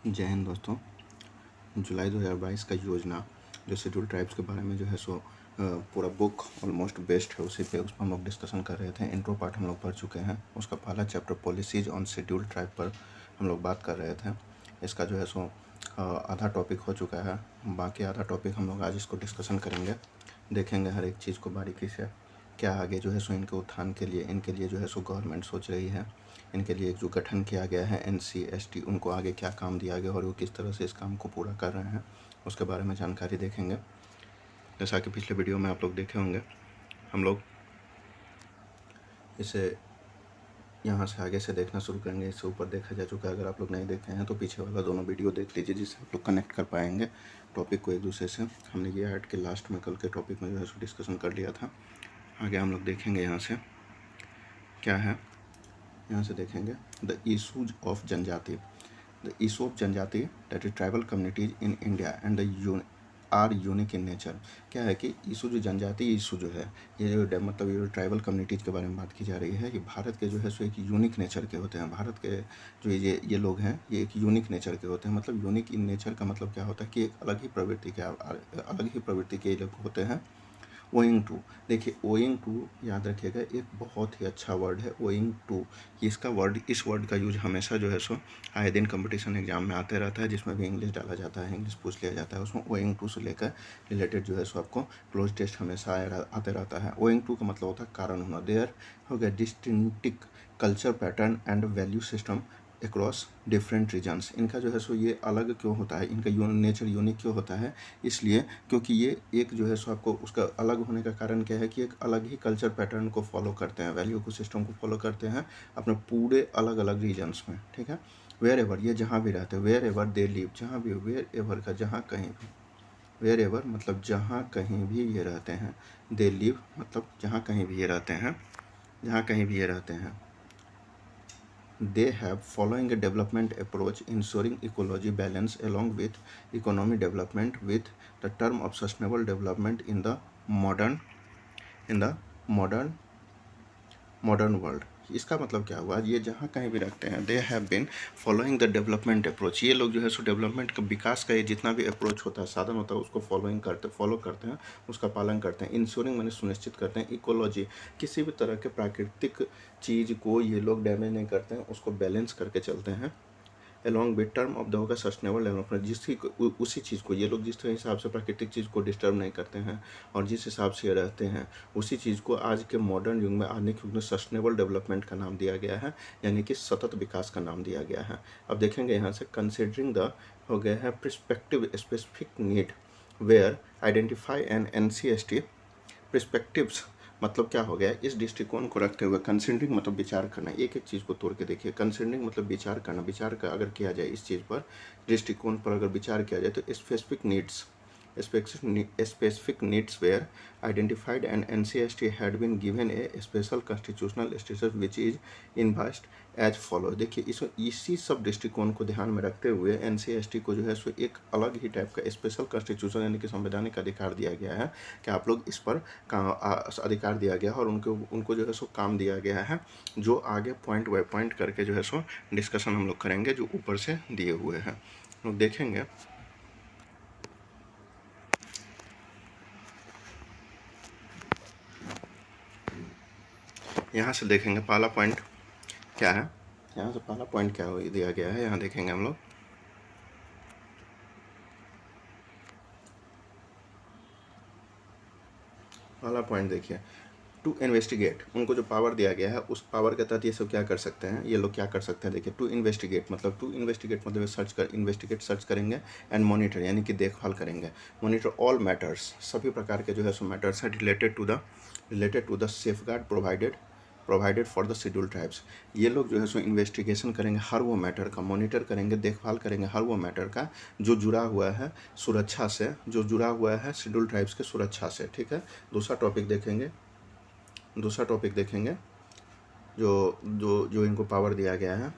जय हिंद दोस्तों। जुलाई 2022 का योजना जो शेड्यूल ट्राइब्स के बारे में जो है सो पूरा बुक ऑलमोस्ट बेस्ट है, उस पर हम लोग डिस्कशन कर रहे थे। इंट्रो पार्ट हम लोग पढ़ चुके हैं। उसका पहला chapter policies on schedule tribe पर हम लोग बात कर रहे थे। इसका जो है सो आधा टॉपिक हो चुका है, बाकी आधा टॉपिक हम लोग आज इसको डिस्कशन करेंगे, देखेंगे हर एक चीज़ को बारीकी से। क्या आगे जो है सो इनके उत्थान के लिए, इनके लिए जो है सो गवर्नमेंट सोच रही है, इनके लिए जो गठन किया गया है NC/ST, उनको आगे क्या काम दिया गया और वो किस तरह से इस काम को पूरा कर रहे हैं, उसके बारे में जानकारी देखेंगे। जैसा कि पिछले वीडियो में आप लोग देखे होंगे, हम लोग इसे यहाँ से आगे से देखना शुरू करेंगे। इससे ऊपर देखा जा चुका है, अगर आप लोग नहीं देखे हैं तो पीछे वाला दोनों वीडियो देख लीजिए, जिससे आप लोग कनेक्ट कर पाएंगे टॉपिक को एक दूसरे से। हमने ये ऐड के लास्ट में कल के टॉपिक में जो है सो डिस्कशन कर लिया था। आगे हम लोग देखेंगे यहाँ से क्या है। यहाँ से देखेंगे द इशूज ऑफ जनजाति, द इशू ऑफ जनजाति that is tribal communities in India and the are unique in nature. क्या है कि इशू जो जनजाति इशू जो है, ये जो मतलब ये जो ट्राइबल कम्युनिटीज़ के बारे में बात की जा रही है, कि भारत के जो है सो एक यूनिक नेचर के होते हैं। भारत के जो ये लोग हैं, ये एक यूनिक नेचर के होते हैं। मतलब यूनिक इन नेचर का मतलब क्या होता है कि एक अलग ही प्रवृत्ति के ये लोग होते हैं। ओइंग टू, देखिए ओइंग टू याद रखिएगा, एक बहुत ही अच्छा वर्ड है ओइंग टू। इस वर्ड का यूज हमेशा जो है सो आए दिन कंपटीशन एग्जाम में आते रहता है, जिसमें भी इंग्लिश डाला जाता है, इंग्लिश पूछ लिया जाता है, उसमें ओइंग टू से लेकर रिलेटेड जो है सो आपको क्लोज टेस्ट हमेशा आते रहता है। ओइंग टू का मतलब होता है कारण होना। देयर हो गया distinctive culture pattern and value system across different regions. इनका जो है सो ये अलग क्यों होता है, इनका नेचर यूनिक क्यों होता है, इसलिए क्योंकि ये एक जो है सो आपको उसका अलग होने का कारण क्या है कि एक अलग ही कल्चर पैटर्न को फॉलो करते हैं, वैल्यू को सिस्टम को फॉलो करते हैं अपने पूरे अलग अलग रीजन्स में। ठीक है। वेयर एवर, ये जहाँ भी रहते हैं, वेयर एवर दे लिव, जहाँ भी, वेयर एवर का जहाँ कहीं भी, वेयर एवर मतलब जहाँ कहीं भी ये रहते हैं, दे लिव मतलब जहाँ कहीं भी ये रहते हैं, जहाँ कहीं भी ये रहते हैं। They have following a development approach ensuring ecology balance along with economic development with the term of sustainable development in the modern modern world। इसका मतलब क्या हुआ, ये जहाँ कहीं भी रखते हैं, they have been following the development approach, ये लोग जो है सो डेवलपमेंट का, विकास का ये जितना भी अप्रोच होता है, साधन होता है, उसको फॉलो करते हैं, उसका पालन करते हैं। इंश्योरिंग मैंने सुनिश्चित करते हैं, इकोलॉजी किसी भी तरह के प्राकृतिक चीज़ को ये लोग डैमेज नहीं करते हैं, उसको बैलेंस करके चलते हैं। Along with term of the होगा सस्टेनेबल डेवलपमेंट, उसी चीज़ को ये लोग जिस तरह हिसाब से प्राकृतिक चीज़ को डिस्टर्ब नहीं करते हैं और जिस हिसाब से रहते हैं, उसी चीज़ को आज के मॉडर्न युग में, आधुनिक युग में सस्टेनेबल डेवलपमेंट का नाम दिया गया है, यानी कि सतत विकास का नाम दिया गया है। अब देखेंगे यहाँ से कंसिडरिंग द हो गया है perspective specific need where identify an NC/ST perspectives, मतलब क्या हो गया, इस दृष्टिकोण को रखते हुए, कंसिडरिंग मतलब विचार करना, एक एक चीज़ को तोड़ के देखिए। कंसिडरिंग मतलब विचार करना, विचार का अगर किया जाए इस चीज़ पर, दृष्टिकोण पर अगर विचार किया जाए, तो specific needs were identified and NC/ST had been given a special constitutional status which is envisaged as follows। देखिए इसी सब दृष्टिकोण को ध्यान में रखते हुए NC/ST को जो है सो एक अलग ही टाइप का स्पेशल कॉन्स्टिट्यूशन यानी कि संवैधानिक अधिकार दिया गया है, कि आप लोग इस पर अधिकार दिया गया है और उनको जो है सो काम दिया गया है, जो आगे पॉइंट बाय पॉइंट करके जो है सो डिस्कशन हम लोग करेंगे, जो ऊपर से दिए हुए हैं लोग देखेंगे। यहाँ से देखेंगे पहला पॉइंट क्या है, यहाँ से पहला पॉइंट क्या दिया गया है, यहाँ देखेंगे हम लोग। पहला पॉइंट देखिए, टू इन्वेस्टिगेट, उनको जो पावर दिया गया है उस पावर के तहत ये सब क्या कर सकते हैं, ये लोग क्या कर सकते हैं। देखिए टू इन्वेस्टिगेट मतलब सर्च करेंगे, एंड मॉनिटर यानी कि देखभाल करेंगे, मॉनिटर ऑल मैटर्स, सभी प्रकार के जो है सो मैटर्स है related to the safeguard provided for the schedule tribes. ये लोग जो है सो इन्वेस्टिगेशन करेंगे हर वो मैटर का, मॉनिटर करेंगे, देखभाल करेंगे हर वो मैटर का जो जुड़ा हुआ है सुरक्षा से, जो जुड़ा हुआ है शेड्यूल ट्राइब्स के सुरक्षा से। ठीक है। दूसरा टॉपिक देखेंगे जो इनको पावर दिया गया है,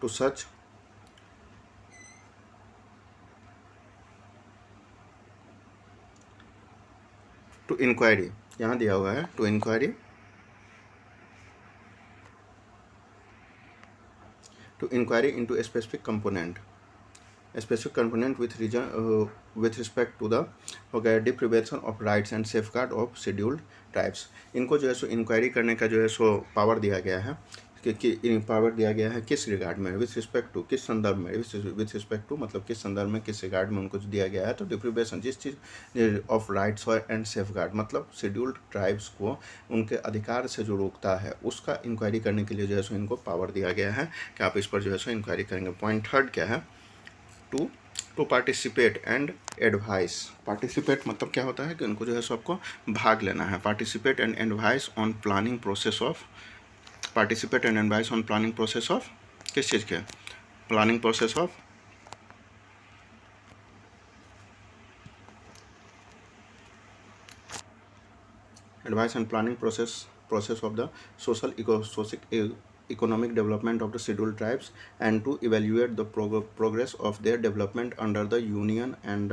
टू सच टू इंक्वायरी, यहाँ दिया हुआ है to inquiry to inquiry into a specific component with region with respect to the deprivation of rights and safeguard of scheduled tribes। इनको जो है सो इंक्वायरी करने का जो है सो पावर दिया गया है कि पावर दिया गया है किस रिगार्ड में, विथ रिस्पेक्ट टू, किस संदर्भ में, विथ रिस्पेक्ट टू मतलब किस संदर्भ में, किस रिगार्ड में उनको दिया गया है। तो डिप्रिवेशन जिस चीज़ ऑफ राइट्स एंड सेफगार्ड मतलब शेड्यूल्ड ट्राइब्स को उनके अधिकार से जो रोकता है उसका इंक्वायरी करने के लिए जो है सो इनको पावर दिया गया है कि आप इस पर जो है सो इंक्वायरी करेंगे। पॉइंट थर्ड क्या है, to participate and advice. Participate मतलब क्या होता है कि उनको जो है सो आपको भाग लेना है। Participate and advice on planning process of, participate and advice on planning process of किस चीज़ के, planning process of advice and planning process of the social economic development of the scheduled tribes and to evaluate the progress of their development under the union and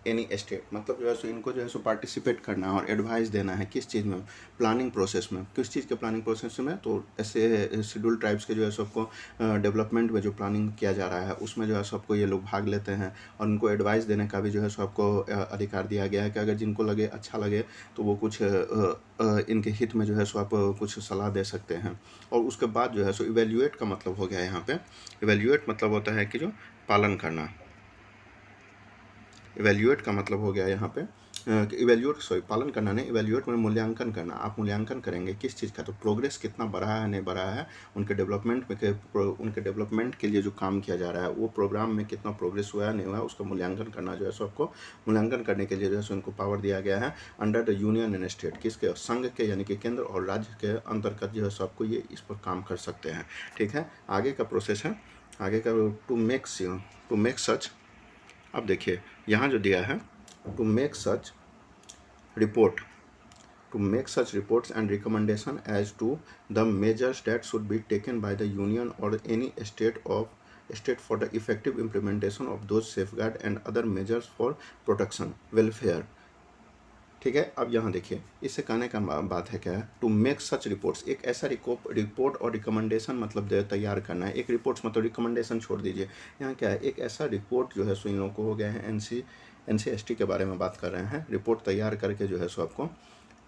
any state। मतलब जो है सो इनको जो है सो participate करना है और advice देना है किस चीज़ में, प्लानिंग प्रोसेस में। किस चीज़ के प्लानिंग प्रोसेस में, तो ऐसे शेड्यूल्ड ट्राइब्स के जो है सबको डेवलपमेंट में जो प्लानिंग किया जा रहा है उसमें जो है सबको ये लोग भाग लेते हैं और उनको एडवाइस देने का भी जो है सो आपको अधिकार दिया गया है कि अगर जिनको लगे अच्छा लगे तो वो कुछ इनके हित में जो है सो आप कुछ सलाह दे सकते हैं। और उसके बाद जो है सो इवेल्यूएट का मतलब हो गया यहाँ पे, इवेल्यूएट मतलब होता है कि जो पालन करना। इवेल्यूएट का मतलब हो गया यहाँ पे इवेल्यूएट पालन करना नहीं, इवेल्यूएट में मूल्यांकन करना। आप मूल्यांकन करेंगे किस चीज़ का, तो प्रोग्रेस कितना बढ़ा है नहीं बढ़ा है, उनके डेवलपमेंट में उनके डेवलपमेंट के लिए जो काम किया जा रहा है वो प्रोग्राम में कितना प्रोग्रेस हुआ है नहीं हुआ है उसका मूल्यांकन करना जो है सो आपको मूल्यांकन करने के लिए जो है सो उनको पावर दिया गया है under the union and state. किसके, संघ के यानी कि केंद्र और राज्य के अंतर्गत जो है सो आपको ये इस पर काम कर सकते हैं। ठीक है, आगे का प्रोसेस है, आगे का टू मेक सच। अब देखिए यहाँ जो दिया है to make such reports and recommendation as to the measures that should be taken by the union और any state for the effective implementation of those safeguard and other measures for protection welfare. ठीक है, अब यहाँ देखिए इससे कहने का बात है क्या है, टू मेक सच रिपोर्ट्स, एक ऐसा रिपोर्ट और रिकमेंडेशन मतलब तैयार करना है। एक रिपोर्ट्स मतलब रिकमेंडेशन छोड़ दीजिए, यहाँ क्या है, एक ऐसा रिपोर्ट जो है सो इन लोगों को हो गया है NCST के बारे में बात कर रहे हैं। रिपोर्ट तैयार करके जो है सो आपको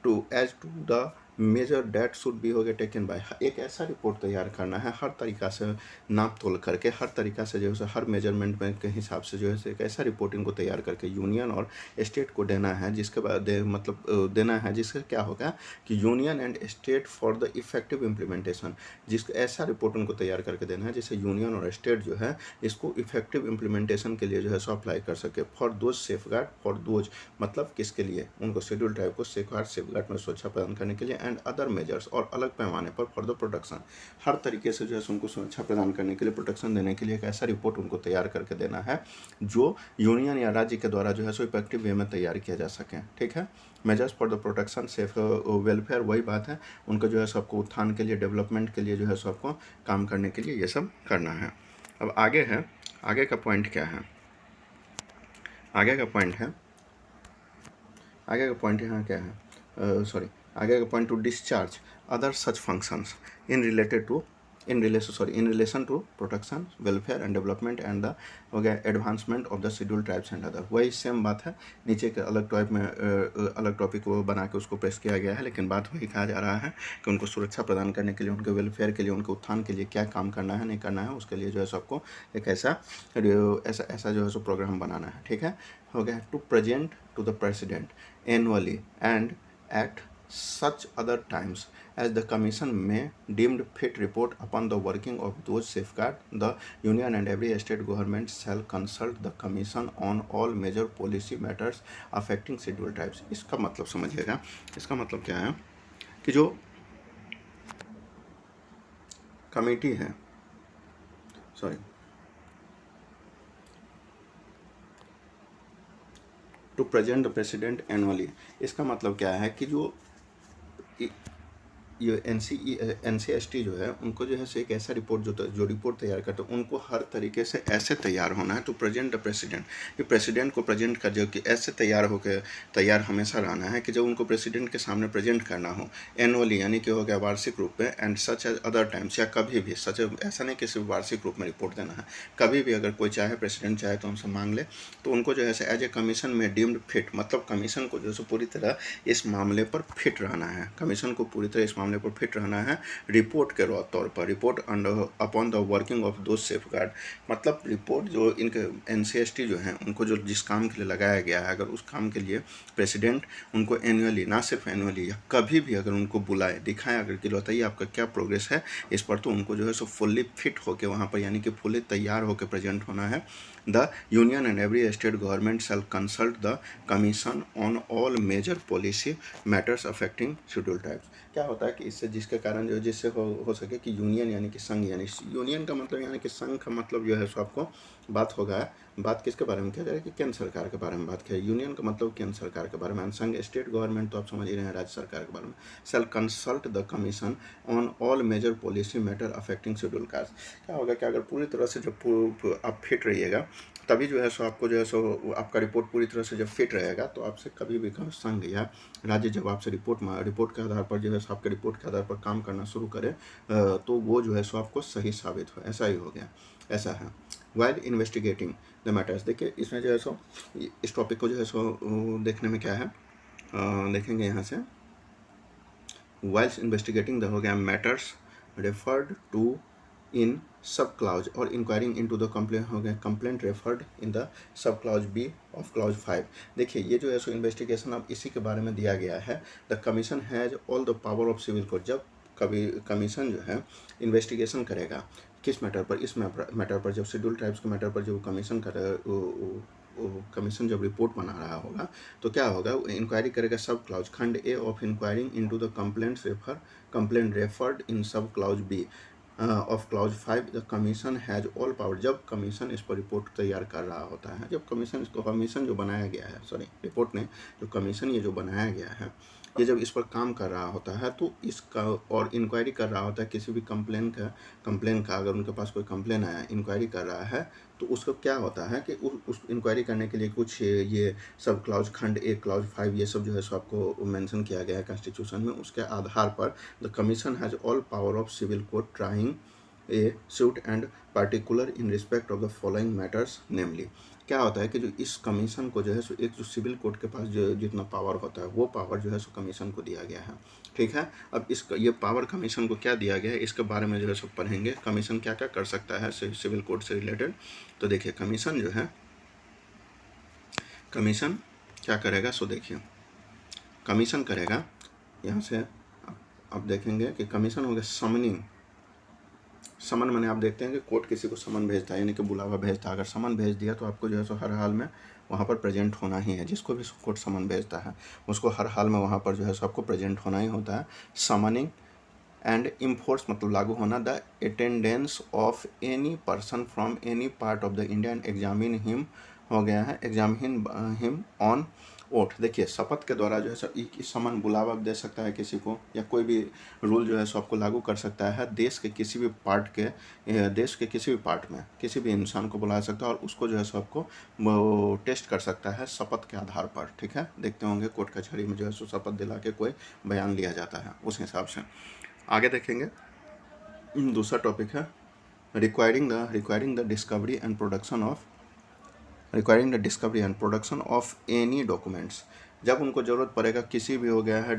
to the major date should be हो गया टेकन बाय, एक ऐसा रिपोर्ट तैयार करना है हर तरीक़ा से नाप तोल करके, हर तरीक़ा से जो है हर मेजरमेंट में के हिसाब से जो है एक ऐसा रिपोर्ट इनको तैयार करके यूनियन और स्टेट को देना है, जिसके बाद मतलब देना है जिससे क्या होगा कि union and state for the effective implementation, जिसको ऐसा रिपोर्ट उनको तैयार करके देना है जिससे यूनियन और स्टेट जो है इसको इफेक्टिव इम्प्लीमेंटेशन के लिए जो है सो अप्लाई कर सके। For those safeguard, for those मतलब किसके लिए, उनको शेड्यूल ट्राइब को सेफगार्ड में सुरक्षा प्रदान करने के लिए एंड अदर मेजर्स और अलग पैमाने पर फॉर द प्रोटेक्शन, हर तरीके से जो है उनको सुरक्षा प्रदान करने के लिए, प्रोटेक्शन देने के लिए एक ऐसा रिपोर्ट उनको तैयार करके देना है जो यूनियन या राज्य के द्वारा जो है सो इफेक्टिव वे में तैयार किया जा सके। ठीक है, measures for the protection safe welfare, वही बात है, उनको जो है सबको उत्थान के लिए, डेवलपमेंट के लिए जो है सबको काम करने के लिए ये सब करना है। अब आगे है, आगे का पॉइंट क्या है, आगे का पॉइंट यहाँ क्या है, आगे का point to discharge other such functions in relation to protection welfare and development and the हो गया advancement of the scheduled tribes and other, वही सेम बात है, नीचे के अलग टाइप में अलग टॉपिक को बना के उसको प्रेस किया गया है, लेकिन बात वही कहा जा रहा है कि उनको सुरक्षा प्रदान करने के लिए, उनके वेलफेयर के लिए, उनके उत्थान के लिए क्या काम करना है नहीं करना है, उसके लिए जो है सबको एक ऐसा जो है सो प्रोग्राम बनाना है। ठीक है, हो गया to present to the president annually and at such other times as the commission may deemed fit report upon the working of those safeguard, the union and every state government shall consult the commission on all major policy matters affecting scheduled tribes। इसका मतलब समझिएगा, इसका मतलब क्या है कि जो committee है, to present the president annually, इसका मतलब क्या है कि जो ये NCST जो है उनको जो है सो एक ऐसा रिपोर्ट जो रिपोर्ट तैयार करते हैं उनको हर तरीके से ऐसे तैयार होना है टू प्रेजेंट द प्रेसिडेंट, ये प्रेसिडेंट को प्रेजेंट कर जो कि ऐसे तैयार हमेशा रहना है कि जब उनको प्रेसिडेंट के सामने प्रेजेंट करना हो एनुअली, यानी कि हो गया वार्षिक रूप में, and such as other times, या कभी भी सच ऐसा नहीं कि सिर्फ वार्षिक रूप में रिपोर्ट देना है, कभी भी अगर कोई चाहे प्रेसिडेंट चाहे तो उनसे मांग ले, तो उनको जो है एज ए कमीशन में डीम्ड फिट, मतलब कमीशन को जो है पूरी तरह इस मामले पर फिट रहना है, कमीशन को पूरी तरह इस मामले पर फिट रहना है रिपोर्ट के तौर पर, report upon the working of दो सेफ गार्ड, मतलब रिपोर्ट जो इनके NCST जो हैं उनको जो जिस काम के लिए लगाया गया है, अगर उस काम के लिए प्रेसिडेंट उनको एनुअली, ना सिर्फ एनुअली या कभी भी अगर उनको बुलाए दिखाएं, अगर कि बताइए आपका क्या प्रोग्रेस है इस पर, तो उनको जो है सो फुल्ली फिट होकर वहाँ पर, यानी कि फुल्ली तैयार होकर प्रेजेंट होना है। The union and every state government shall consult the commission on all major policy matters affecting schedule tribes. क्या होता है कि इससे जिसके कारण जो जिससे हो सके कि यूनियन यानी कि संघ, यानी यूनियन का मतलब यानी कि संघ का मतलब जो है सो आपको बात होगा, बात किसके बारे में किया जाएगा कि केंद्र सरकार के बारे में बात किया, यूनियन का मतलब केंद्र सरकार के बारे में, संघ स्टेट गवर्नमेंट तो आप समझ ही रहे हैं राज्य सरकार के बारे में, shall consult the commission on all major policy matter affecting schedule caste. क्या होगा कि अगर पूरी तरह से जब आप फिट रहिएगा तभी जो है सो आपको जो है सो आपका रिपोर्ट पूरी तरह से जब फिट रहेगा तो आपसे कभी भी संघ या राज्य जब आपसे रिपोर्ट के आधार पर जो है सो आपके रिपोर्ट के आधार पर काम करना शुरू करे तो वो जो है सो आपको सही साबित हो, ऐसा ही हो गया, ऐसा है। वाइल इन्वेस्टिगेटिंग द मैटर्स, देखिए इसमें जो है सो इस टॉपिक को जो है सो देखने में क्या है, देखेंगे यहाँ से, वाइल्स इन्वेस्टिगेटिंग द हो गया matters referred to in sub clause और इंक्वायरिंग इनटू द कंप्लेंट हो गया complaint referred in the sub clause B of clause 5। देखिए ये जो है सो इन्वेस्टिगेशन अब इसी के बारे में दिया गया है। The commission has all the power of civil court, जब कभी कमीशन जो है इन्वेस्टिगेशन करेगा किस मैटर पर, इस मैटर पर, जब शेड्यूल ट्राइब्स के मैटर पर जो कमीशन कमीशन जब रिपोर्ट बना रहा होगा तो क्या होगा, इंक्वायरी करेगा सब क्लाउज खंड A of inquiring into the complaint referred in sub clause B of clause 5। The commission has all power, जब कमीशन इस पर रिपोर्ट तैयार कर रहा होता है, जब कमीशन जो बनाया गया है, सॉरी रिपोर्ट ने जो कमीशन ये जो बनाया गया है ये जब इस पर काम कर रहा होता है तो इसका और इंक्वायरी कर रहा होता है किसी भी कंप्लेन का अगर उनके पास कोई कंप्लेन आया, इंक्वायरी कर रहा है तो उसको क्या होता है कि उस इंक्वायरी करने के लिए कुछ ये सब क्लाउज खंड 1 क्लाउज 5 ये सब जो है सो आपको मेंशन किया गया है कॉन्स्टिट्यूशन में, उसके आधार पर the commission has all power of civil court trying a suit and particular in respect of the following matters namely. क्या होता है कि जो इस कमीशन को जो है सो एक जो सिविल कोर्ट के पास जो जितना पावर होता है वो पावर जो है सो कमीशन को दिया गया है, ठीक है। अब इसका ये पावर कमीशन को क्या दिया गया है इसके बारे में जो है सो पढ़ेंगे, कमीशन क्या क्या कर सकता है सिविल कोर्ट से रिलेटेड। तो देखिए कमीशन जो है, कमीशन क्या करेगा, सो देखिए कमीशन करेगा यहाँ से आप देखेंगे कि कमीशन हो गया समनिंग, समन मैंने आप देखते हैं कि कोर्ट किसी को समन भेजता है यानी कि बुलावा भेजता है, अगर समन भेज दिया तो आपको जो है सो हर हाल में वहाँ पर प्रेजेंट होना ही है, जिसको भी कोर्ट समन भेजता है उसको हर हाल में वहाँ पर जो है सो आपको प्रेजेंट होना ही होता है। समनिंग एंड इम्फोर्स मतलब लागू होना, the attendance of any person from any part of the India and examine him हो गया है, एग्जामिन हिम ऑन ओठ। देखिए शपथ के द्वारा जो है सो समन बुलावा दे सकता है किसी को, या कोई भी रूल जो है सो आपको लागू कर सकता है देश के किसी भी पार्ट में किसी भी इंसान को बुला सकता है और उसको जो है सो आपको टेस्ट कर सकता है शपथ के आधार पर, ठीक है। देखते होंगे कोर्ट कचहरी में जो है सो शपथ दिला के कोई बयान लिया जाता है उस हिसाब से। आगे देखेंगे दूसरा टॉपिक है requiring the discovery and production of any documents, जब उनको ज़रूरत पड़ेगा किसी भी हो गया है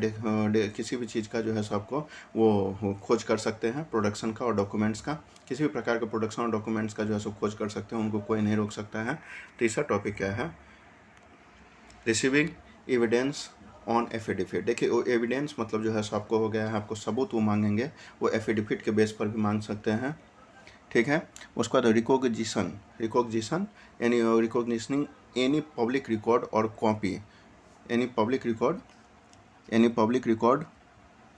किसी भी चीज़ का जो है सो आपको वो खोज कर सकते हैं, प्रोडक्शन का और डॉक्यूमेंट्स का, किसी भी प्रकार के प्रोडक्शन और डॉक्यूमेंट्स का जो है सो खोज कर सकते हैं, उनको कोई नहीं रोक सकता है। तीसरा टॉपिक क्या है, रिसीविंग एविडेंस ऑन एफिडेविट। देखिए वो एविडेंस मतलब जो है सो आपको हो गया है, आपको सबूत वो मांगेंगे, वो एफिडेविट के बेस पर भी मांग सकते हैं, ठीक है। उसके बाद रिकॉग्निशन यानी रिकॉग्निशनिंग एनी पब्लिक रिकॉर्ड और कॉपी, एनी पब्लिक रिकॉर्ड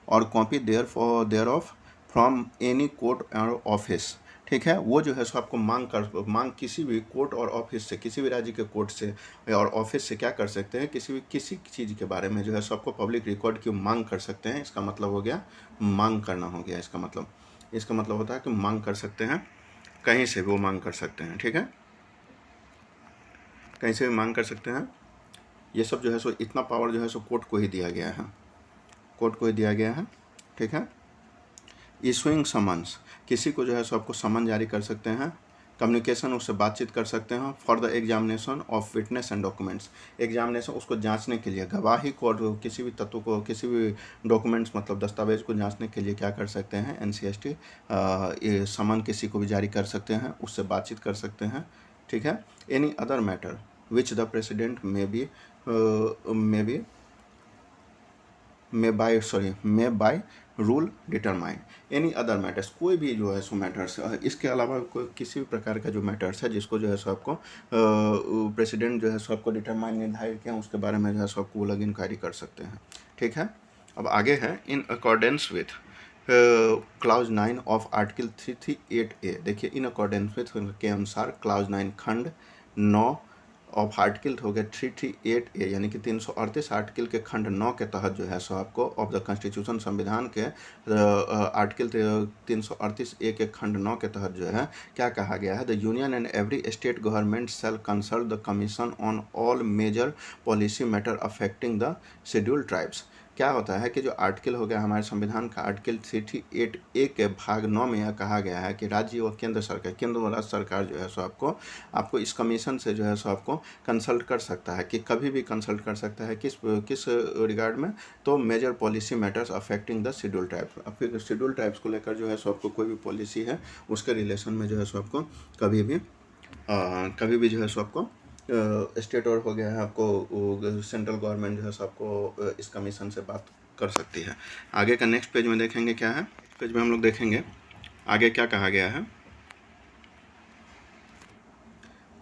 और copy thereof from any court और ऑफिस, ठीक है, वो जो है सो आपको मांग किसी भी कोर्ट और ऑफिस से, किसी भी राज्य के कोर्ट से और ऑफिस से क्या कर सकते हैं, किसी चीज़ के बारे में जो है सो आपको पब्लिक रिकॉर्ड की मांग कर सकते हैं। इसका मतलब हो गया मांग करना हो गया। इसका मतलब होता है कि मांग कर सकते हैं, कहीं से भी वो मांग कर सकते हैं। ठीक है, कहीं से भी मांग कर सकते हैं। ये सब जो है सो इतना पावर जो है सो कोर्ट को ही दिया गया है, कोर्ट को ही दिया गया है। ठीक है, इशूइंग समन्स, किसी को जो है सो आपको समन जारी कर सकते हैं। कम्युनिकेशन, उससे बातचीत कर सकते हैं। For the examination of witness and documents, examination उसको जांचने के लिए, गवाही को और किसी भी तत्व को, किसी भी डॉक्यूमेंट्स मतलब दस्तावेज को जांचने के लिए क्या कर सकते हैं, NCST ये समन किसी को भी जारी कर सकते हैं, उससे बातचीत कर सकते हैं। ठीक है, any other matter which the president may by rule determine, any other matters, कोई भी जो है सो मैटर्स, इसके अलावा कोई किसी भी प्रकार का जो मैटर्स है जिसको जो है सो आपको प्रेसिडेंट जो है सो आपको डिटरमाइन निर्धारित किया, उसके बारे में जो है सो आपको वो लोग इंक्वायरी कर सकते हैं। ठीक है, अब आगे है in accordance with clause 9 of article 338A। देखिए, इन अकॉर्डेंस विथ के अनुसार क्लाउज 9 खंड 9 ऑफ आर्टिकल हो गया 338A, यानी कि 338 आर्टिकल के खंड 9 के तहत जो है सो आपको ऑफ द कॉन्स्टिट्यूशन, संविधान के आर्टिकल 338A के खंड 9 के तहत जो है क्या कहा गया है, the union and every state government shall consult the commission on all major policy matter affecting the scheduled tribes. क्या होता है कि जो आर्टिकल हो गया हमारे संविधान का आर्टिकल 338A के भाग 9 में यह कहा गया है कि राज्य व केंद्र सरकार, केंद्र व राज्य सरकार जो है सो आपको इस कमीशन से जो है सो आपको कंसल्ट कर सकता है, कि कभी भी कंसल्ट कर सकता है। किस रिगार्ड में, तो major policy matters affecting the schedule tribes. फिर शेड्यूल ट्राइब्स को लेकर जो है सो आपको कोई भी पॉलिसी है उसके रिलेशन में जो है सो आपको कभी भी जो है सो आपको स्टेट और हो गया है आपको सेंट्रल गवर्नमेंट जो है सो आपको इस कमीशन से बात कर सकती है। आगे का नेक्स्ट पेज में देखेंगे क्या है, पेज में हम लोग देखेंगे आगे क्या कहा गया है।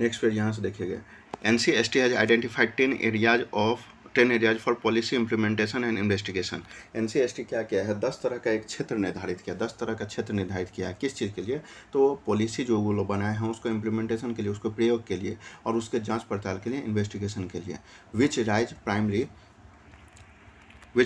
नेक्स्ट पेज यहाँ से देखिएगा, NCST has identified 10 areas for policy implementation and investigation. NCST क्या किया है, 10 तरह का एक क्षेत्र निर्धारित किया, 10 तरह का क्षेत्र निर्धारित किया है। किस चीज़ के लिए, तो पॉलिसी जो वो लोग बनाए हैं उसको इम्प्लीमेंटेशन के लिए, उसको प्रयोग के लिए और उसके जांच पड़ताल के लिए, इन्वेस्टिगेशन के लिए। विच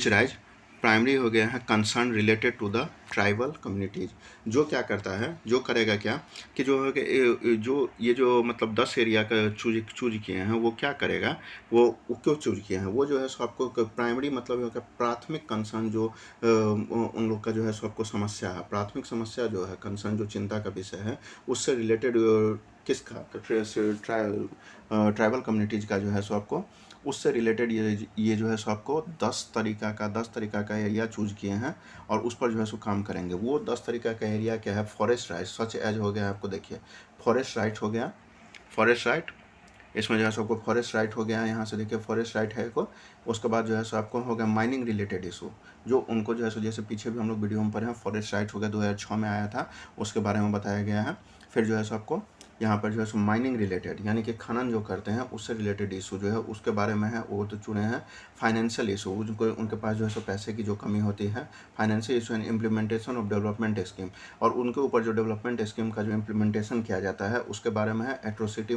राइज प्राइमरी हो गया है concern related to the tribal communities. जो क्या करता है, जो करेगा क्या कि जो मतलब 10 एरिया का चूज किए हैं, वो क्या करेगा, वो क्यों चूज किए हैं, वो जो है सो आपको प्राइमरी मतलब होगा प्राथमिक कंसर्न, जो उन लोग का जो है सो आपको समस्या है, प्राथमिक समस्या जो है, कंसर्न जो चिंता का विषय है, उससे रिलेटेड किसका, ट्राइबल कम्युनिटीज़ का जो है सो आपको उससे रिलेटेड ये जो है सो आपको 10 तरीका का एरिया चूज किए हैं और उस पर जो है सो काम करेंगे। वो 10 तरीका का एरिया क्या है, फॉरेस्ट राइट, सच एज हो गया आपको, देखिए फॉरेस्ट राइट हो गया, फॉरेस्ट राइट, इसमें जो है सो आपको फॉरेस्ट राइट हो गया, यहाँ से देखिए फॉरेस्ट राइट है को। उसके बाद जो है सो आपको हो गया माइनिंग रिलेटेड इशू, जो उनको जो है सो जैसे पीछे भी हम लोग वीडियो में पढ़े हैं, फॉरेस्ट राइट हो गया 2006 में आया था, उसके बारे में बताया गया है। फिर जो है सो आपको यहाँ पर जो है सो माइनिंग रिलेटेड, यानी कि खनन जो करते हैं उससे रिलेटेड इशू जो है उसके बारे में है, वो तो चुने हैं। फाइनेंशियल इशू, उनके पास जो है सो पैसे की जो कमी होती है, financial issue and implementation of development scheme, और उनके ऊपर जो डेवलपमेंट स्कीम का जो इम्प्लीमेंटेशन किया जाता है उसके बारे में है। एट्रोसिटी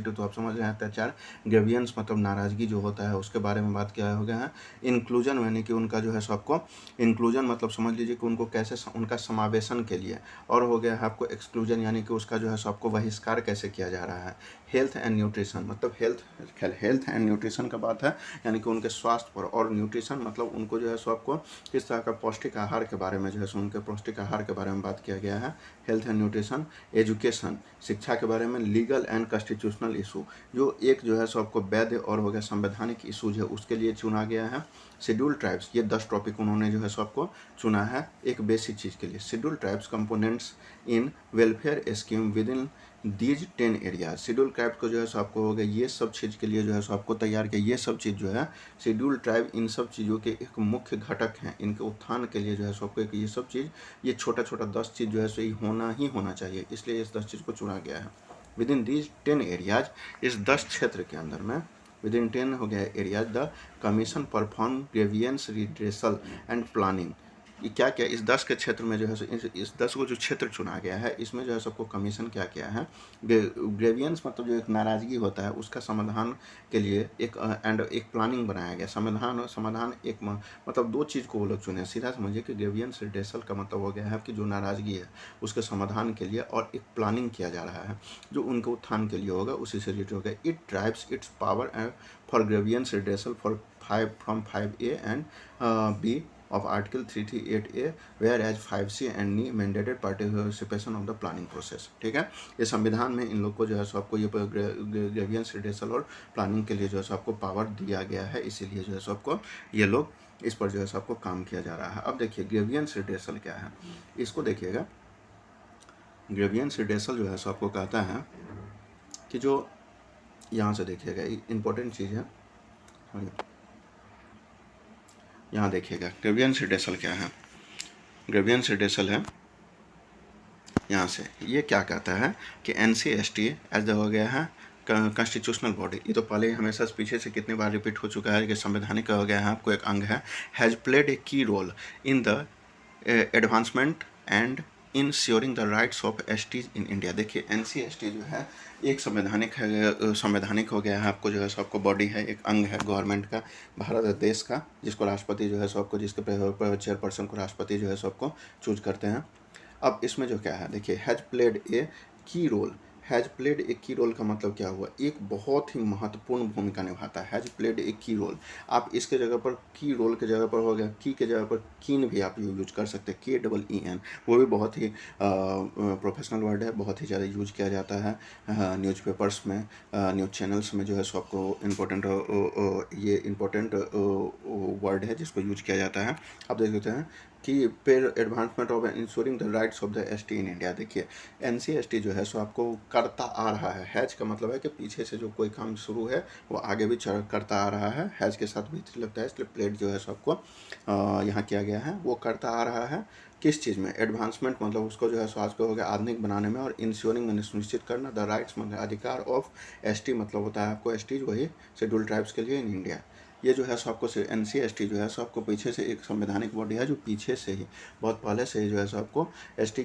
तो आप समझ रहे हैं, अत्याचार, ग्रेवियंस मतलब नाराज़गी जो होता है, उसके बारे में बात किया हो गया है। इंक्लूजन, यानी कि उनका जो है सो आपको इंक्लूजन मतलब समझ लीजिए कि उनको कैसे उनका समावेशन के लिए, और हो गया है आपको एक्सक्लूजन, यानी कि उसका जो है सो बहिष्कार कैसे किया जा रहा है। हेल्थ एंड न्यूट्रिशन मतलब हेल्थ एंड न्यूट्रिशन का बात है, यानी कि उनके स्वास्थ्य पर, और न्यूट्रिशन मतलब उनको जो है सो आपको किस तरह का पौष्टिक आहार के बारे में जो है सो उनके पौष्टिक आहार के बारे में बात किया गया है। हेल्थ एंड न्यूट्रिशन, एजुकेशन शिक्षा के बारे में, लीगल एंड कॉन्स्टिट्यूशनल इशू, जो एक जो है सो आपको वैध और हो गया संवैधानिक इशूज है उसके लिए चुना गया है। शेड्यूल ट्राइब्स, ये 10 टॉपिक उन्होंने जो है सो आपको चुना है एक बेसिक चीज़ के लिए। Schedule tribes components in welfare scheme with in these 10 areas, schedule tribe को जो है सो आपको हो गया ये सब चीज़ के लिए जो है सो आपको तैयार किया। ये सब चीज़ जो है शेड्यूल ट्राइब इन सब चीज़ों के एक मुख्य घटक हैं, इनके उत्थान के लिए जो है सो आपको एक ये सब चीज़, ये छोटा 10 चीज़ जो है सो ये होना चाहिए, इसलिए इस 10 चीज़ को चुना गया है। विद इन दीज 10 एरियाज, इस 10 क्षेत्र के अंदर में विद इन 10 हो गया areas, the commission perform grievance redressal and planning, ये क्या क्या इस 10 के क्षेत्र में जो है इस 10 को जो क्षेत्र चुना गया है, इसमें जो है सबको कमीशन क्या क्या है, ग्रेवियंस मतलब जो एक नाराज़गी होता है उसका समाधान के लिए एक प्लानिंग बनाया गया। समाधान एक मतलब 2 चीज़ को वो लोग चुने। सीधा समझिए कि ग्रेवियंस रिड्रेसल का मतलब हो गया है कि जो नाराज़गी है उसके समाधान के लिए और एक प्लानिंग किया जा रहा है जो उनके उत्थान के लिए होगा, उसी से रिलेटेड होगा। It drives it's power for grievance redressal from 5A and B of Article 338A, whereas 5C and D mandated participation of the planning process। ठीक है, ये संविधान में इन लोग को जो है सो आपको ये ग्रेवियंस रिड्रेसल और प्लानिंग के लिए जो है सो आपको पावर दिया गया है, इसीलिए जो है सो आपको ये लोग इस पर जो है सो आपको काम किया जा रहा है। अब देखिए ग्रेवियंस रिड्रेसल क्या है, इसको देखिएगा। ग्रेवियंस रिड्रेसल जो है सो आपको कहता है कि जो यहाँ से देखिएगा इंपॉर्टेंट चीज़ है, यहाँ देखिएगा ग्रेवियंस रिड्रेसल क्या है। ग्रेवियंस रिड्रेसल है यहाँ से, ये क्या कहता है कि NCST एज हो गया है कॉन्स्टिट्यूशनल बॉडी। ये तो पहले ही हमेशा पीछे से कितनी बार रिपीट हो चुका है कि संवैधानिक हो गया है, आपको एक अंग है, has played a key role in the advancement and insuring the rights of STs in India. देखिए NCST जो है एक संवैधानिक हो गया है, आपको जो है सो आपको बॉडी है, एक अंग है गवर्नमेंट का, भारत देश का, जिसको राष्ट्रपति जो है सो आपको जिसके चेयरपर्सन को राष्ट्रपति जो है सो आपको चूज करते हैं। अब इसमें जो क्या है देखिए, has played a key role. Has played a key role का मतलब क्या हुआ, एक बहुत ही महत्वपूर्ण भूमिका निभाता है। Has played a key role, आप इसके जगह पर की रोल के जगह पर हो गया, की के जगह पर कीन भी आप यूज कर सकते हैं, KEEN, वो भी बहुत ही प्रोफेशनल वर्ड है, बहुत ही ज़्यादा यूज किया जाता है न्यूज़पेपर्स में, न्यूज़ चैनल्स में जो है सो आपको ये इम्पोर्टेंट वर्ड है जिसको यूज किया जाता है। आप देख सकते हैं कि पेर advancement of ensuring the rights of the ST in India. देखिए NCST जो है सो आपको करता आ रहा है। हैज का मतलब है कि पीछे से जो कोई काम शुरू है वो आगे भी करता आ रहा है, हैज के साथ भी लगता है, इसलिए प्लेड जो है सो आपको यहाँ किया गया है, वो करता आ रहा है किस चीज़ में, एडवांसमेंट मतलब उसको जो है सो आज को हो गया आधुनिक बनाने में, और इंश्योरिंग मैंने सुनिश्चित करना, द राइट्स मतलब अधिकार ऑफ ST मतलब होता है आपको ST वही शेड्यूल ट्राइब्स के लिए इन इंडिया। ये जो है सो आपको NCST जो है सो आपको पीछे से एक संवैधानिक बॉडी है जो पीछे से ही बहुत पहले से ही जो है सो आपको ST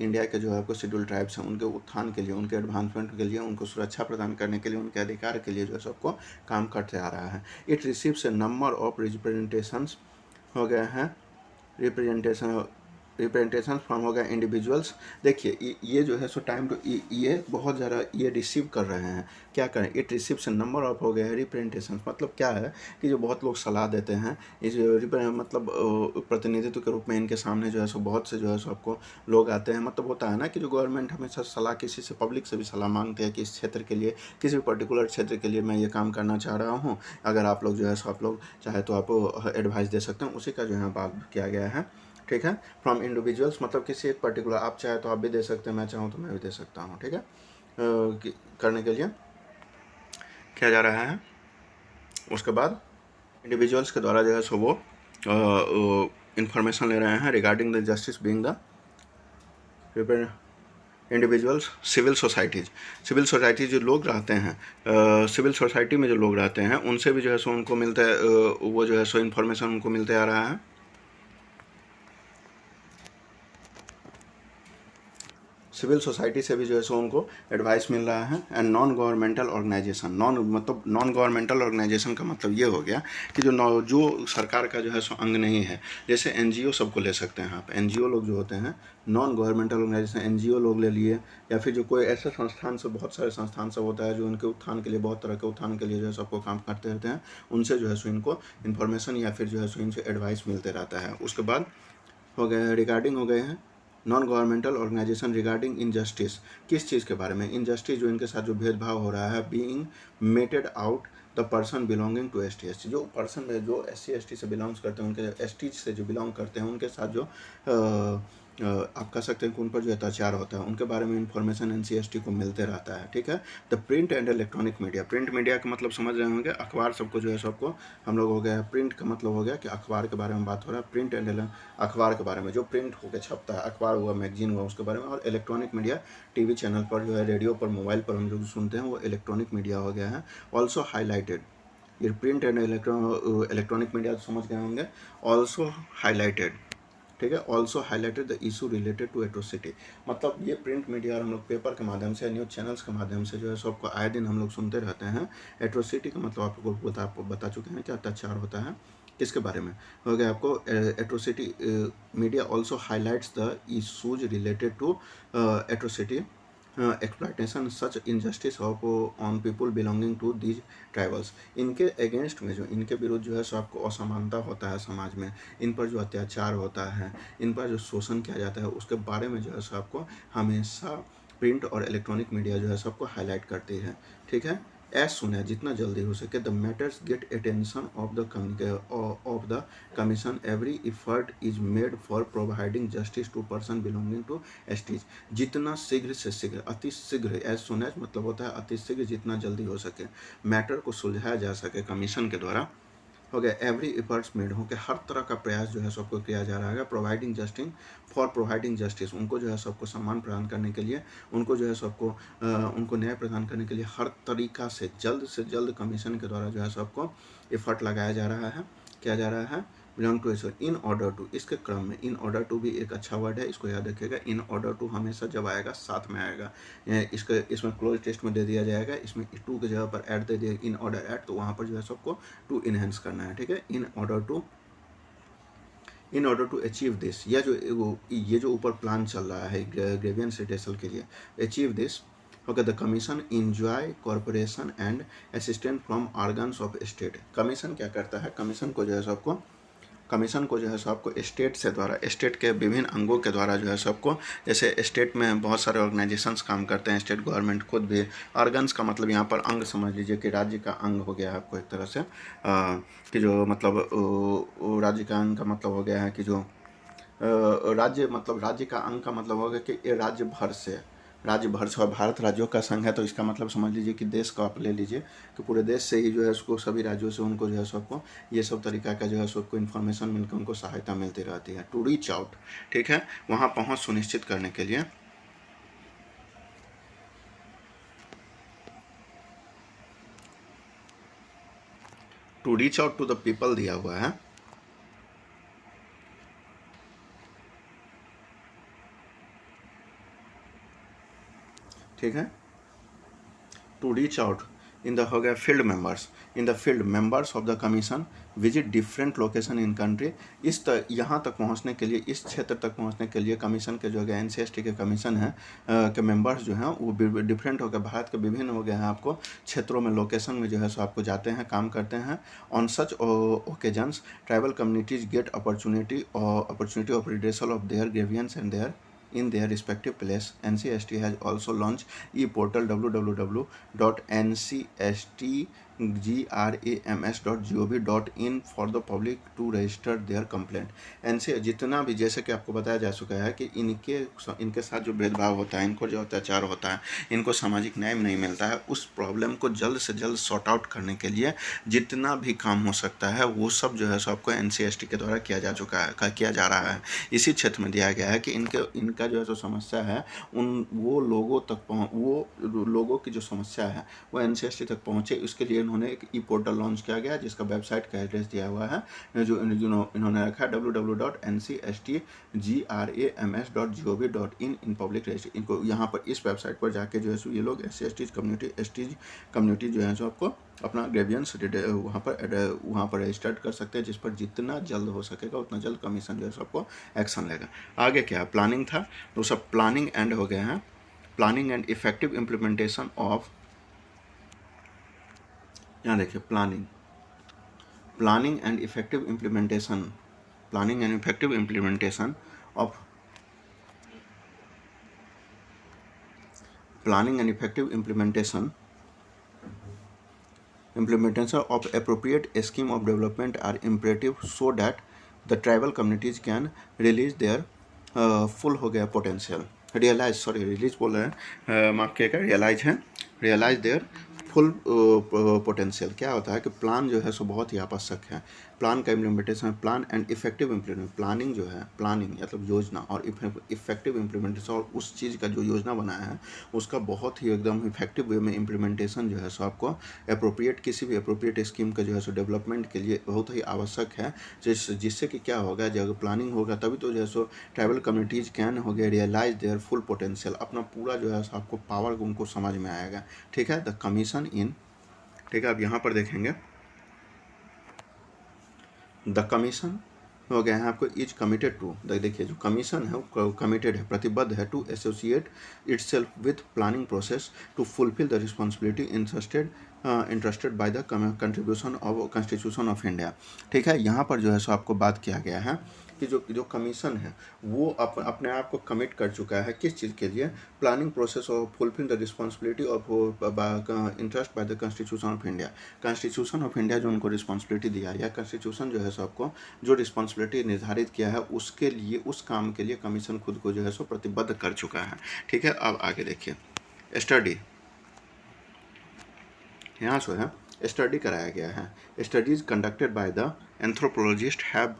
इंडिया के जो है आपको शेड्यूल ट्राइब्स हैं उनके उत्थान के लिए, उनके एडवांसमेंट के लिए, उनको सुरक्षा प्रदान करने के लिए, उनके अधिकार के लिए जो है सो आपको काम करते आ रहा है। It receives A number of representations हो गए हैं, रिप्रेजेंटेशन फ्रॉम हो गया इंडिविजुअल्स। देखिए ये जो है सो टाइम टू ये बहुत ज़्यादा ये रिसीव कर रहे हैं, क्या करें, इट रिसीव्स नंबर ऑफ हो गया है रिप्रेजेंटेशन, मतलब क्या है कि जो बहुत लोग सलाह देते हैं इस मतलब प्रतिनिधित्व के रूप में इनके सामने जो है सो बहुत से जो है सो आपको लोग आते हैं। मतलब होता है ना कि जो गवर्नमेंट हमेशा सलाह किसी से, पब्लिक से भी सलाह मांगते हैं कि इस क्षेत्र के लिए, किसी भी पर्टिकुलर क्षेत्र के लिए मैं ये काम करना चाह रहा हूँ, अगर आप लोग जो है सो आप लोग चाहे तो आप एडवाइस दे सकते हैं, उसी का जो है बात किया गया है। ठीक है, फ्रॉम इंडिविजुअल्स मतलब किसी एक पर्टिकुलर, आप चाहे तो आप भी दे सकते हैं, मैं चाहूँ तो मैं भी दे सकता हूँ। ठीक है, करने के लिए किया जा रहा है। उसके बाद इंडिविजुअल्स के द्वारा जो है सो वो इंफॉर्मेशन ले रहे हैं regarding the justice being the individuals. Civil society जो लोग रहते हैं, सिविल सोसाइटी में जो लोग रहते हैं उनसे भी जो है सो उनको मिलता है, वो जो है सो इन्फॉर्मेशन उनको मिलते आ रहा है। सिविल सोसाइटी से भी जो है सो उनको एडवाइस मिल रहा है। And non governmental organization, non governmental organization का मतलब ये हो गया कि जो सरकार का जो है सो अंग नहीं है, जैसे NGO सबको ले सकते हैं आप, NGO लोग जो होते हैं नॉन गवर्नमेंटल ऑर्गेनाइजेशन, NGO लोग ले लिए, या फिर जो कोई ऐसे संस्थान से, बहुत सारे संस्थान सब होता है जो उनके उत्थान के लिए, बहुत तरह के उत्थान के लिए जो है सबको काम करते रहते हैं, उनसे जो है सो इनको इन्फॉर्मेशन या फिर जो है सो इनसे एडवाइस मिलते रहता है। उसके बाद हो गए रिगार्डिंग हो गए हैं non governmental organization regarding injustice, किस चीज़ के बारे में, इनजस्टिस जो इनके साथ जो भेदभाव हो रहा है, being meted out the person belonging to ST ST, जो पर्सन में जो SC ST से बिलोंग्स करते हैं, उनके ST से जो बिलोंग करते हैं उनके साथ जो आप कह सकते हैं कि उन पर जो अत्याचार होता है, उनके बारे में इंफॉर्मेशन NCST को मिलते रहता है। ठीक है, the print and electronic media, print media का मतलब समझ रहे होंगे, अखबार सबको जो है सबको हम लोग हो गया, प्रिंट का मतलब हो गया कि अखबार के बारे में बात हो रहा है, प्रिंट एंड अखबार के बारे में जो प्रिंट होकर छपता है, अखबार हुआ, मैगजीन हुआ, उसके बारे में, और इलेक्ट्रॉनिक मीडिया TV चैनल पर जो है, रेडियो पर, मोबाइल पर हम लोग सुनते हैं, वो इलेक्ट्रॉनिक मीडिया हो गया है। ऑल्सो हाईलाइटेड, ये प्रिंट एंड इलेक्ट्रॉनिक मीडिया समझ गए होंगे, ऑल्सो हाईलाइटेड ठीक है। Also highlighted the issue related to atrocity, मतलब ये प्रिंट मीडिया और हम लोग पेपर के माध्यम से, न्यूज़ चैनल्स के माध्यम से जो है सबको आए दिन हम लोग सुनते रहते हैं। एट्रोसिटी का मतलब आपको बता चुके हैं कि अत्याचार होता है, किसके बारे में हो गया आपको atrocity. Media also highlights the issues related to atrocity exploitation such injustice of on people belonging to these tribals. इनके अगेंस्ट में जो इनके विरुद्ध जो है सो आपको असमानता होता है समाज में, इन पर जो अत्याचार होता है, इन पर जो शोषण किया जाता है, उसके बारे में जो है सो आपको हमेशा प्रिंट और इलेक्ट्रॉनिक मीडिया जो है सबको हाईलाइट करती है, ठीक है। एज सुन है जितना जल्दी हो सके the matters get attention of the commission, every effort is made for providing justice to person belonging to STs. जितना शीघ्र से शीघ्र, अति शीघ्र, एज सुन एज मतलब होता है अति शीघ्र, जितना जल्दी हो सके मैटर को सुलझाया जा सके कमीशन के द्वारा, हो गया। एवरी एफर्ट्स मेड हो के हर तरह का प्रयास जो है सबको किया जा रहा है प्रोवाइडिंग जस्टिस, उनको जो है सबको सम्मान प्रदान करने के लिए, उनको जो है सबको उनको न्याय प्रदान करने के लिए हर तरीका से जल्द कमीशन के द्वारा जो है सबको एफर्ट लगाया जा रहा है, किया जा रहा है। बिलोंग टू एसो इन ऑर्डर टू, इसके क्रम में इन ऑर्डर टू भी एक अच्छा वर्ड है, इसको याद रखिएगा। इन ऑर्डर टू हमेशा जब आएगा साथ में आएगा, इसमें क्लोज टेस्ट में दे दिया जाएगा, इसमें टू की जगह पर ऐड दे दिया, इन ऑर्डर ऐड, तो वहाँ पर जो है सबको टू इनहेंस करना है, ठीक है। In order to achieve this, ये जो ऊपर प्लान चल रहा है ग्रेवियंस रिड्रेसल के लिए, achieve this, okay, the commission enjoy corporation and assistant from organs of state. Commission क्या करता है, कमीशन को जो है सबको स्टेट से द्वारा, स्टेट के विभिन्न अंगों के द्वारा जो है सबको, जैसे स्टेट में बहुत सारे ऑर्गेनाइजेशंस काम करते हैं, स्टेट गवर्नमेंट खुद भी, ऑर्गन्स का मतलब यहाँ पर अंग समझ लीजिए कि राज्य का अंग हो गया है आपको एक तरह से, कि जो मतलब राज्य का अंग का मतलब हो गया है कि जो राज्य का अंग का मतलब हो गया कि राज्य भर से, और भारत राज्यों का संघ है, तो इसका मतलब समझ लीजिए कि देश को आप ले लीजिए कि पूरे देश से ही जो है उसको, सभी राज्यों से उनको जो है सबको ये सब तरीका का जो है सबको इन्फॉर्मेशन मिलकर उनको सहायता मिलती रहती है। टू रीच आउट, ठीक है, वहाँ पहुँच सुनिश्चित करने के लिए। To reach out to the people दिया हुआ है, ठीक है। To reach out in the हो गया field members of the commission visit different location in country. यहाँ तक पहुँचने के लिए, इस क्षेत्र तक पहुँचने के लिए कमीशन के जो है NCST के कमीशन है के मेंबर्स जो हैं वो डिफरेंट हो गए, भारत के विभिन्न हो गए हैं आपको क्षेत्रों में, लोकेशन में जो है सो आपको जाते हैं, काम करते हैं। On such occasions tribal communities get opportunity of redressal of their grievances and their in their respective place. NCST has also launched e-portal www.ncstgrams.gov.in for the public to register their complaint. जितना भी, जैसे कि आपको बताया जा चुका है कि इनके साथ जो भेदभाव होता है, इनको जो अत्याचार होता है, इनको सामाजिक न्याय नहीं मिलता है, उस प्रॉब्लम को जल्द से जल्द सॉर्ट आउट करने के लिए जितना भी काम हो सकता है वो सब जो है सो आपको NCST के द्वारा किया जा रहा है। इसी क्षेत्र में दिया गया है कि इनका जो है जो समस्या है, वो लोगों की जो समस्या है वो NCST तक पहुँचे, उसके लिए इन्होंने एक ई-पोर्टल लॉन्च किया गया जिसका वेबसाइट का एड्रेस दिया हुआ है, जो इन्होंने रखा है www.ncstgrams.gov.in इन पब्लिक रजिस्टर। इनको यहाँ पर इस वेबसाइट पर जाके जो है सो ये लोग SCST कम्युनिटी जो है सो आपको अपना ग्रेवियंस वहाँ पर रजिस्टर्ड कर सकते हैं, जिस पर जितना जल्द हो सकेगा उतना जल्द कमीशन जो है सबको एक्शन लेगा। आगे क्या प्लानिंग था, तो सब प्लानिंग एंड हो गया है। Planning and effective implementation of, यहाँ देखिए planning and effective implementation of appropriate scheme of development are imperative so that the tribal communities can release their full हो गया potential, रिलीज बोल रहे हैं, माफ किएगा, रियलाइज देयर फुल पोटेंशियल। क्या होता है कि प्लान जो है सो बहुत ही आवश्यक है, प्लान का implementation, plan and effective implement, planning जो है, प्लानिंग मतलब योजना, और इफेक्टिव इम्प्लीमेंटेशन, और उस चीज़ का जो योजना बनाया है उसका बहुत ही एकदम इफेक्टिव वे में इम्प्लीमेंटेशन जो है सो आपको अप्रोप्रिएट, किसी भी अप्रोप्रिएट स्कीम का जो है सो डेवलपमेंट के लिए बहुत ही आवश्यक है। जिससे कि क्या होगा, जब प्लानिंग होगा तभी तो जो है सो ट्राइबल कम्युनिटीज़ कैन हो गया रियलाइज देयर फुल पोटेंशियल, अपना पूरा जो है आपको पावर उनको समझ में आएगा। ठीक है, द कमीशन इन, ठीक है, अब यहाँ पर देखेंगे द कमीशन हो गया है आपको इज कमिटेड टू, देखिए जो कमीशन है वो कमिटेड है, प्रतिबद्ध है to associate itself with planning process to fulfil the responsibility interested by the contribution of constitution of India. ठीक है, यहाँ पर जो है सो आपको बात किया गया है कि जो कमीशन है वो अपने आप को कमिट कर चुका है किस चीज़ के लिए, planning process of fulfil the responsibility of interest by the constitution of India. Constitution of India जो उनको रिस्पॉन्सिबिलिटी दिया या कॉन्स्टिट्यूशन जो है सो आपको जो रिस्पॉन्सिबिलिटी निर्धारित किया है उसके लिए, उस काम के लिए कमीशन खुद को जो है सो प्रतिबद्ध कर चुका है। ठीक है, अब आगे देखिए स्टडी, यहाँ से है स्टडी कराया गया है, studies conducted by the anthropologist have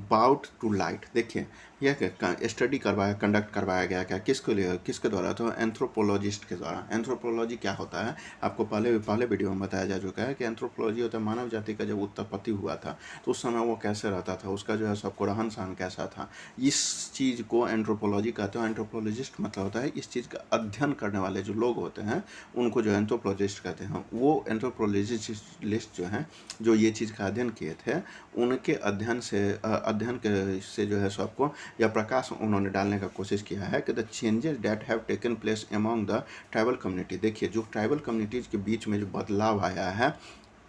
brought to light. देखिए यह स्टडी कंडक्ट करवाया गया क्या, किसके लिए, किसके द्वारा, तो एंथ्रोपोलॉजिस्ट के द्वारा। एंथ्रोपोलॉजी क्या होता है, आपको पहले वीडियो में बताया जा चुका है कि एंथ्रोपोलॉजी होता है मानव जाति का जब उत्पत्ति हुआ था तो उस समय वो कैसे रहता था, उसका जो है सबको रहन सहन कैसा था, इस चीज़ को एंथ्रोपोलॉजी कहते हैं। एंथ्रोपोलॉजिस्ट मतलब होता है इस चीज़ का अध्ययन करने वाले जो लोग होते हैं उनको जो एंथ्रोपोलॉजिस्ट कहते हैं। वो एंथ्रोपोलॉजिस्ट जो हैं जो ये चीज़ का अध्ययन किए थे उनके अध्ययन से जो है सो आपको या प्रकाश उन्होंने डालने का कोशिश किया है कि the changes that have taken place among the tribal community. देखिए जो ट्राइबल कम्युनिटीज़ के बीच में जो बदलाव आया है,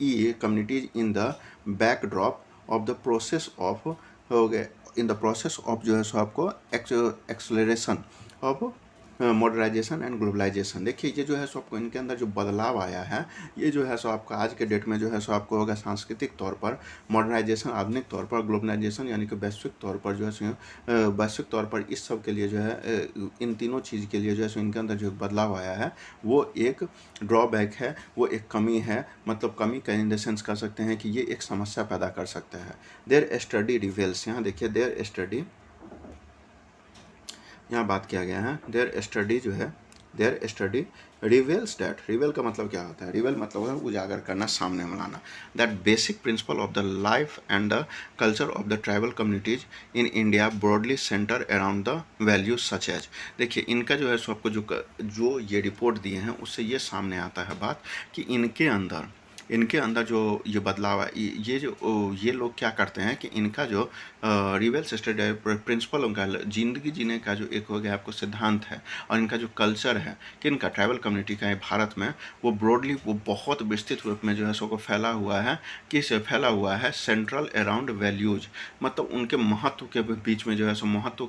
ये communities in the backdrop of the process of हो गए, इन द प्रोसेस ऑफ जो है सो आपको acceleration of modernization and globalization. देखिए ये जो है सो आपको इनके अंदर जो बदलाव आया है ये जो है सो आपका आज के डेट में जो है सो आपको होगा सांस्कृतिक तौर पर मॉडर्नाइजेशन, आधुनिक तौर पर ग्लोबलाइजेशन, यानी कि वैश्विक तौर पर जो है वैश्विक तौर पर इस सब के लिए जो है इन तीनों चीज़ के लिए जो है सो इनके अंदर जो बदलाव आया है वो एक ड्रॉबैक है, वो एक कमी है, मतलब कमी का इन द सेंस कर सकते हैं कि ये एक समस्या पैदा कर सकता है। देयर स्टडी रिवेल्स, यहाँ देखिए देयर स्टडी, यहाँ बात किया गया है देयर स्टडी जो है, देयर स्टडी रिवेल्स दैट, रिवेल का मतलब क्या होता है, रिवेल मतलब है उजागर करना, सामने में लाना, that basic principle of the life and the culture of the tribal communities in India broadly centre around the values such as. देखिए इनका जो है सो आपको जो ये रिपोर्ट दिए हैं उससे ये सामने आता है बात कि इनके अंदर जो ये बदलाव है, ये लोग क्या करते हैं कि इनका जो रिवेल स्टडी प्रिंसिपल उनका ज़िंदगी जीने का जो एक हो गया आपको सिद्धांत है, और इनका जो कल्चर है कि इनका ट्राइबल कम्युनिटी का है भारत में, वो ब्रॉडली वो बहुत विस्तृत रूप में जो है सो को फैला हुआ है, किस फैला हुआ है, सेंट्रल अराउंड वैल्यूज, मतलब उनके महत्व के बीच में जो है सो महत्व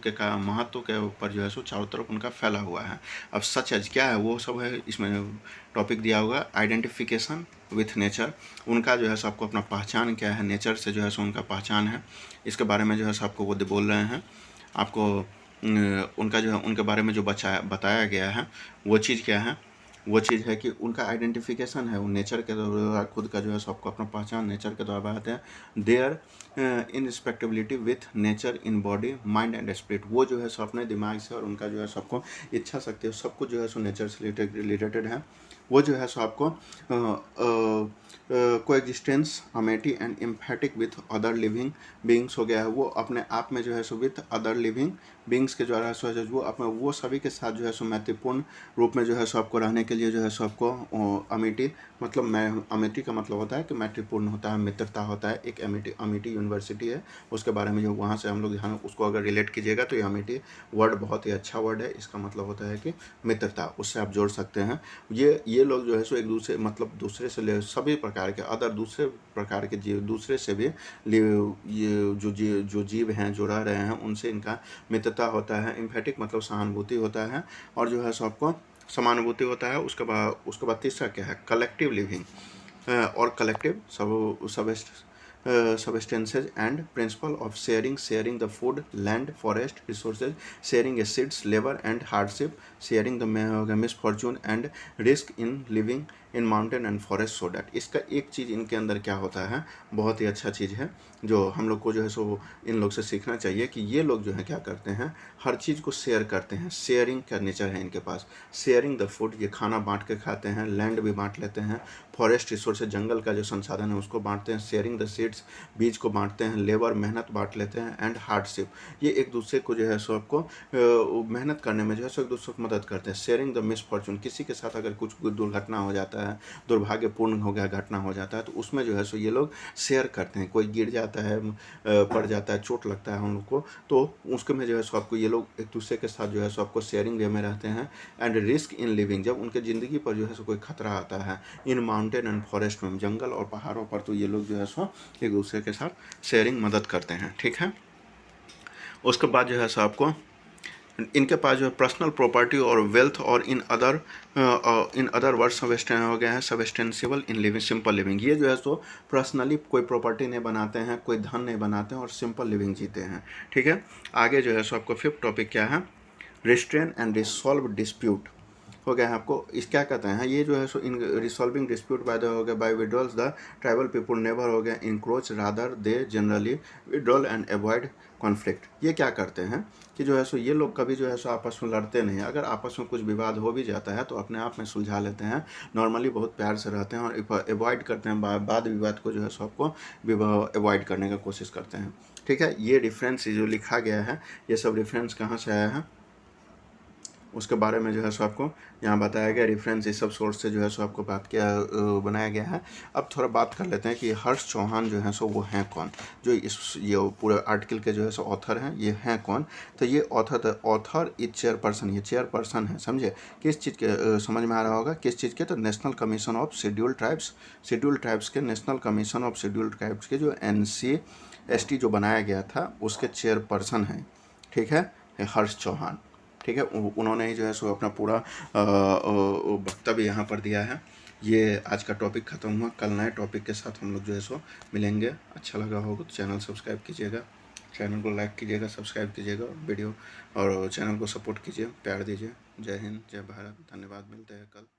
के ऊपर जो है सो चारों तरफ उनका फैला हुआ है। अब सच एज क्या है वो सब है, इसमें टॉपिक दिया होगा आइडेंटिफिकेशन विथ नेचर, उनका जो है सो आपको अपना पहचान क्या है, नेचर से जो है सो उनका पहचान है, इसके बारे में जो है सो आपको वो बोल रहे हैं। आपको उनका जो है उनके बारे में जो बताया गया है वो चीज़ क्या है, वो चीज़ है कि उनका आइडेंटिफिकेशन है, वो नेचर के द्वारा खुद का जो है सो आपको अपना पहचान नेचर के द्वारा बताते हैं। Their inseparability with nature in body mind and spirit, वो जो है सो अपने दिमाग से और उनका जो है सबको इच्छा शक्ति है सब कुछ जो है सो नेचर से रिलेटेड है। वो जो है सो आपको coexistence Amity and emphatic with other living beings हो गया है, वो अपने आप में जो है so with other living beings के द्वारा सो वो अपने वो सभी के साथ जो है सो मैत्रीपूर्ण रूप में जो है सो आपको रहने के लिए जो है सो आपको अमेटी, मतलब अमेटी का मतलब होता है कि मैत्रीपूर्ण होता है, मित्रता होता है। एक अमेटी यूनिवर्सिटी है उसके बारे में जो वहाँ से हम लोग ध्यान उसको अगर रिलेट कीजिएगा तो ये अमेटी वर्ड बहुत ही अच्छा वर्ड है, इसका मतलब होता है कि मित्रता, उससे आप जोड़ सकते हैं। ये लोग जो है सो एक दूसरे मतलब दूसरे से ले सभी प्रकार के अदर दूसरे प्रकार के जीव दूसरे से भी ये जो जीव हैं जो रह रहे हैं उनसे इनका मित्रता होता है। इम्फेटिक मतलब सहानुभूति होता है और जो है सो आपको समानुभूति होता है। उसके बाद तीसरा क्या है, कलेक्टिव लिविंग और collective substances and principle of sharing the food, land, forest resources, sharing acids, labor and hardship, sharing the misfortune and risk in living in mountain and forest so that. इसका एक चीज़ इनके अंदर क्या होता है, बहुत ही अच्छा चीज़ है जो हम लोग को जो है सो इन लोग से सीखना चाहिए कि ये लोग जो है क्या करते हैं, हर चीज़ को शेयर करते हैं। शेयरिंग का नेचर है इनके पास। शेयरिंग द फूड, ये खाना बांट के खाते हैं, लैंड भी बांट लेते हैं, फॉरेस्ट रिसोर्स जंगल का जो संसाधन है उसको बांटते हैं, शेयरिंग द सीड्स, बीज को बांटते हैं, लेबर मेहनत बांट लेते हैं, एंड हार्डशिप, ये एक दूसरे को जो है सो आपको मेहनत करने में जो है सो एक दूसरे को मदद करते हैं। शेयरिंग द मिसफॉर्चून, किसी के साथ अगर कुछ दुर्घटना हो जाता है, दुर्भाग्यपूर्ण हो गया घटना हो जाता है, तो उसमें जो है सो ये लोग शेयर करते हैं। कोई गिर जाता है, पड़ जाता है, चोट लगता है हम लोग को, तो उसके में जो है सो आपको ये लोग एक दूसरे के साथ जो है सो आपको शेयरिंग वे में रहते हैं। एंड रिस्क इन लिविंग, जब उनके ज़िंदगी पर जो है सो कोई खतरा आता है, इन माउंटेन एंड फॉरेस्ट में, जंगल और पहाड़ों पर, तो ये लोग जो है सो एक दूसरे के साथ शेयरिंग मदद करते हैं। ठीक है, उसके बाद जो है सो आपको इनके पास जो है पर्सनल प्रॉपर्टी और वेल्थ और इन अदर वर्ड सबस्टेन हो गया है सबस्टेंसिबल इन लिविंग, सिंपल लिविंग। ये जो है सो पर्सनली कोई प्रॉपर्टी नहीं बनाते हैं, कोई धन नहीं बनाते हैं और सिंपल लिविंग जीते हैं। ठीक है, आगे जो है सो आपको फिफ्थ टॉपिक क्या है, रिस्ट्रेन एंड रिसॉल्व डिस्प्यूट हो गया है आपको। इस क्या कहते हैं, ये जो है so in resolving dispute by the हो गया by withdrawals the tribal people never हो गया encroach rather they generally withdrawal and avoid conflict. ये क्या करते हैं कि जो है सो ये लोग कभी जो है सो आपस में लड़ते नहीं। अगर आपस में कुछ विवाद हो भी जाता है तो अपने आप में सुलझा लेते हैं, नॉर्मली बहुत प्यार से रहते हैं और अवॉइड करते हैं, वाद विवाद को जो है सो आपको अवॉइड करने का कोशिश करते हैं। ठीक है, ये रेफरेंस जो लिखा गया है, ये सब रेफरेंस कहाँ से आया है उसके बारे में जो है सो आपको यहाँ बताया गया। रेफरेंस ये सब सोर्स से जो है सो आपको बात किया बनाया गया है। अब थोड़ा बात कर लेते हैं कि हर्ष चौहान जो है सो वो हैं कौन, जो ये पूरे आर्टिकल के जो है सो ऑथर हैं, ये हैं कौन। तो ये ऑथर इज चेयरपर्सन, ये चेयरपर्सन है, समझे। किस चीज़ के समझ में आ रहा होगा, किस चीज़ के, तो national commission of scheduled tribes के, national commission of scheduled tribes के जो NCST जो बनाया गया था उसके चेयरपर्सन हैं। ठीक है, हर्ष चौहान। ठीक है, उन्होंने ही जो है सो अपना पूरा वक्तव्य यहाँ पर दिया है। ये आज का टॉपिक ख़त्म हुआ, कल नए टॉपिक के साथ हम लोग जो है सो मिलेंगे। अच्छा लगा होगा तो चैनल सब्सक्राइब कीजिएगा, चैनल को लाइक कीजिएगा, सब्सक्राइब कीजिएगा, वीडियो और चैनल को सपोर्ट कीजिए, प्यार दीजिए। जय हिंद, जय भारत, धन्यवाद, मिलते हैं कल।